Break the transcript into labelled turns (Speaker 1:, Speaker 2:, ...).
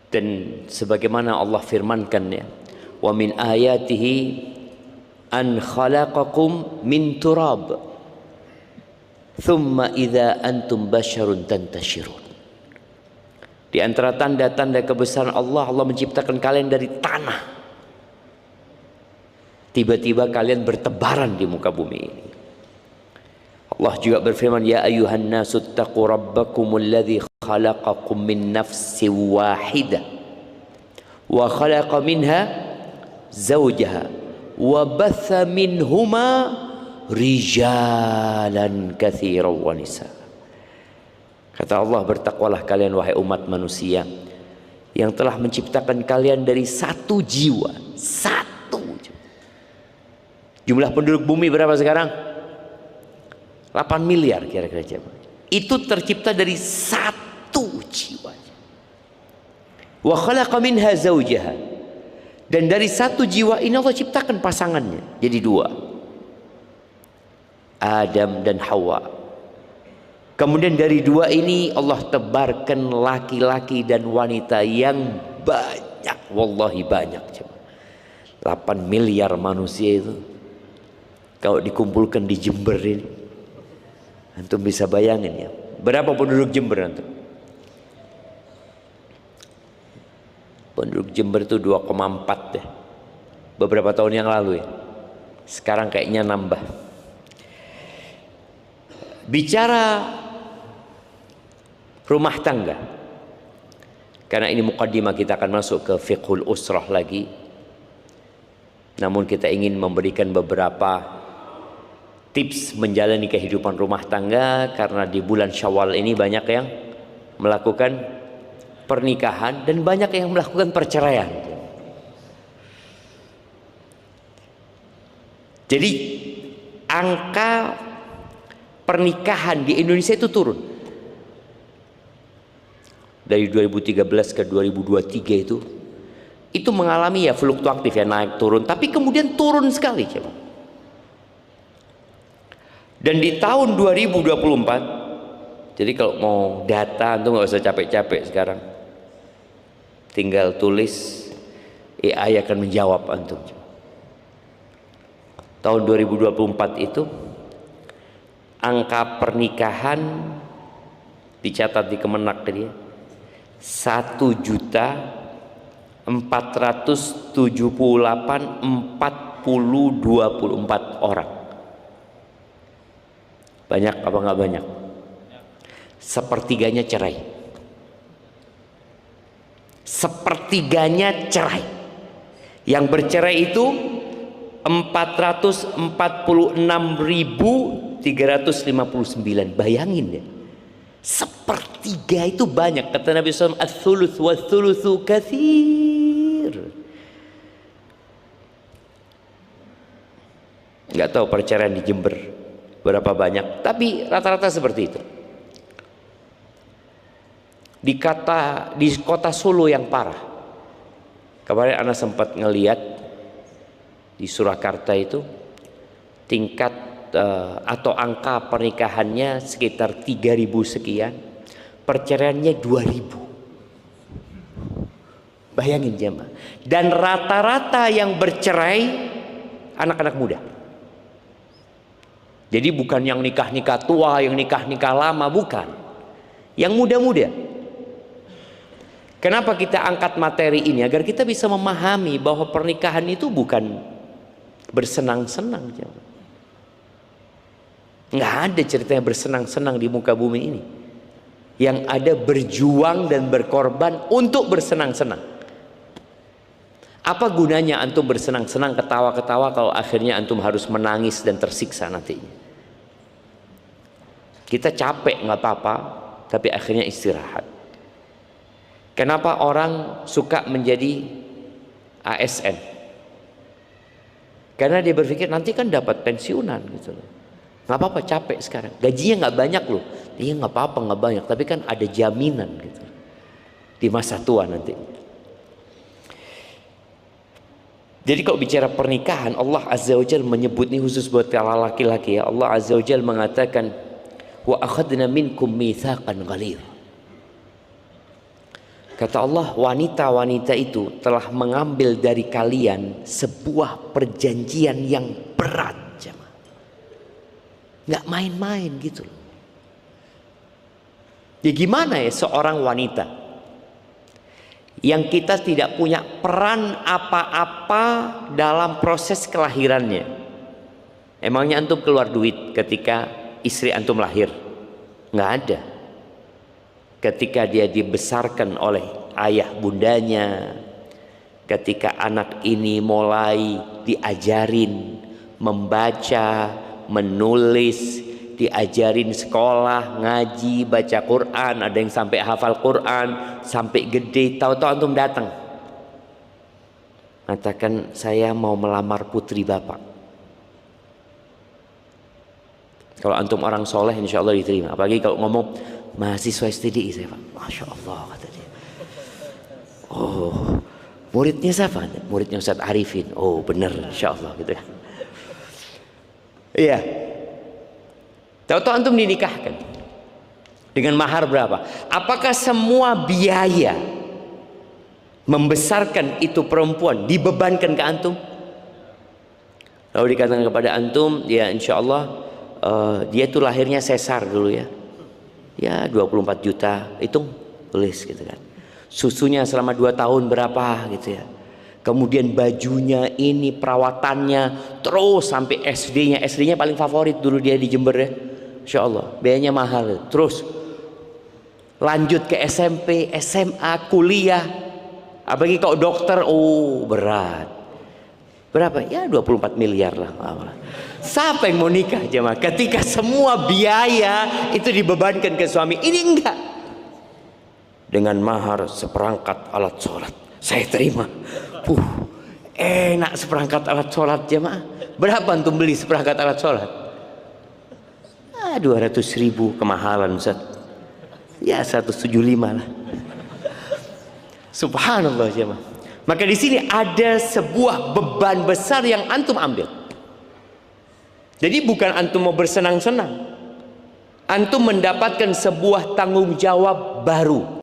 Speaker 1: Dan sebagaimana Allah firmankan ya, wa min ayatihi an khalaqakum min turab thumma idza antum basyarun tantashirun. Di antara tanda-tanda kebesaran Allah, Allah menciptakan kalian dari tanah. Tiba-tiba kalian bertebaran di muka bumi ini. Allah juga berfirman, ya ayuhan nasu taqu rabbakumul ladzi khalaqakum min nafsin wahidah wa khalaqa minha zawjaha wa batha minhuma rijalan katsiran wa nisa. Kata Allah, bertakwalah kalian wahai umat manusia yang telah menciptakan kalian dari satu jiwa. Satu jiwa. Jumlah penduduk bumi berapa sekarang? 8 miliar kira-kira. Itu tercipta dari satu jiwa. Wa khalaqa minha zawjaha. Dan dari satu jiwa ini Allah ciptakan pasangannya. Jadi 2. Adam dan Hawa. Kemudian dari 2 ini Allah tebarkan laki-laki dan wanita yang banyak. Wallahi banyak. 8 miliar manusia itu kalau dikumpulkan di Jember ini, antum bisa bayangin ya, berapa penduduk Jember antum? Penduduk Jember itu 2,4 deh. Beberapa tahun yang lalu ya. Sekarang kayaknya nambah. Bicara rumah tangga, karena ini mukaddimah, kita akan masuk ke fiqhul usrah lagi. Namun kita ingin memberikan beberapa tips menjalani kehidupan rumah tangga, karena di bulan Syawal ini banyak yang melakukan pernikahan dan banyak yang melakukan perceraian. Jadi angka pernikahan di Indonesia itu turun. Dari 2013 ke 2023 itu mengalami ya fluktuatif ya, naik turun, tapi kemudian turun sekali coba. Dan di tahun 2024, jadi kalau mau data itu nggak usah capek-capek sekarang, tinggal tulis, AI akan menjawab antum. Tahun 2024 itu angka pernikahan dicatat di Kemenak tadi ya, 1.478.4024 orang. Banyak apa nggak banyak? Sepertiganya cerai. Sepertiganya cerai. Yang bercerai itu 446.359. Bayangin deh. Sepertiga itu banyak. Kata Nabi SAW, ats-tsuluts wa-tsulutsu katsir. Nggak tahu perceraian di Jember berapa banyak, tapi rata-rata seperti itu. Di kota Solo yang parah. Kemarin Ana sempat ngeliat di Surakarta itu tingkat atau angka pernikahannya sekitar 3.000 sekian, perceraiannya 2.000. Bayangin jemaah. Dan rata-rata yang bercerai anak-anak muda. Jadi bukan yang nikah-nikah tua, yang nikah-nikah lama, bukan. Yang muda-muda. Kenapa kita angkat materi ini? Agar kita bisa memahami bahwa pernikahan itu bukan bersenang-senang jemaah. Nggak ada ceritanya bersenang-senang di muka bumi ini. Yang ada berjuang dan berkorban untuk bersenang-senang. Apa gunanya antum bersenang-senang, ketawa-ketawa, kalau akhirnya antum harus menangis dan tersiksa nantinya? Kita capek nggak apa-apa, tapi akhirnya istirahat. Kenapa orang suka menjadi ASN? Karena dia berpikir nanti kan dapat pensiunan gitu loh. Nggak apa-apa, capek sekarang, gajinya nggak banyak loh. Iya nggak apa-apa, nggak banyak, tapi kan ada jaminan gitu di masa tua nanti. Jadi kalau bicara pernikahan, Allah Azza wa Jalla menyebut ini khusus buat para laki-laki ya. Allah Azza wa Jalla mengatakan, wa akhadna minkum mitsaqan ghalidh. Kata Allah, wanita-wanita itu telah mengambil dari kalian sebuah perjanjian yang berat, jemaah. Nggak main-main gitu loh. Ya gimana ya seorang wanita yang kita tidak punya peran apa-apa dalam proses kelahirannya. Emangnya antum keluar duit ketika istri antum lahir? Nggak ada. Ketika dia dibesarkan oleh ayah bundanya, ketika anak ini mulai diajarin membaca, menulis, diajarin sekolah, ngaji, baca Quran, ada yang sampai hafal Quran, sampai gede, tahu-tahu antum datang mengatakan saya mau melamar putri bapak. Kalau antum orang soleh insya Allah diterima. Apalagi kalau ngomong mahasiswa STDI saya Pak, Masya Allah kata dia. Oh, muridnya siapa? Muridnya Ustaz Arifin. Oh benar insya Allah gitu ya. Iya. Tahu-tahu antum dinikahkan dengan mahar berapa? Apakah semua biaya membesarkan itu perempuan dibebankan ke antum? Lalu dikatakan kepada antum, ya insya Allah dia itu lahirnya sesar dulu ya. Ya 24 juta, hitung tulis gitu kan. Susunya selama 2 tahun berapa gitu ya. Kemudian bajunya ini, perawatannya, terus sampai SD-nya. SD-nya paling favorit dulu dia di Jember ya. Insya Allah, biayanya mahal. Terus lanjut ke SMP, SMA, kuliah. Apalagi kalau dokter, oh berat. Berapa? Ya 24 miliar lah. Siapa yang mau nikah jemaah ketika semua biaya itu dibebankan ke suami? Ini enggak. Dengan mahar seperangkat alat sholat, saya terima. Enak seperangkat alat sholat jemaah. Berapa antum beli seperangkat alat sholat? 200.000 kemahalan Ustaz. Ya 175 lah. Subhanallah jemaah. Maka di sini ada sebuah beban besar yang antum ambil. Jadi bukan antum mau bersenang-senang. Antum mendapatkan sebuah tanggung jawab baru.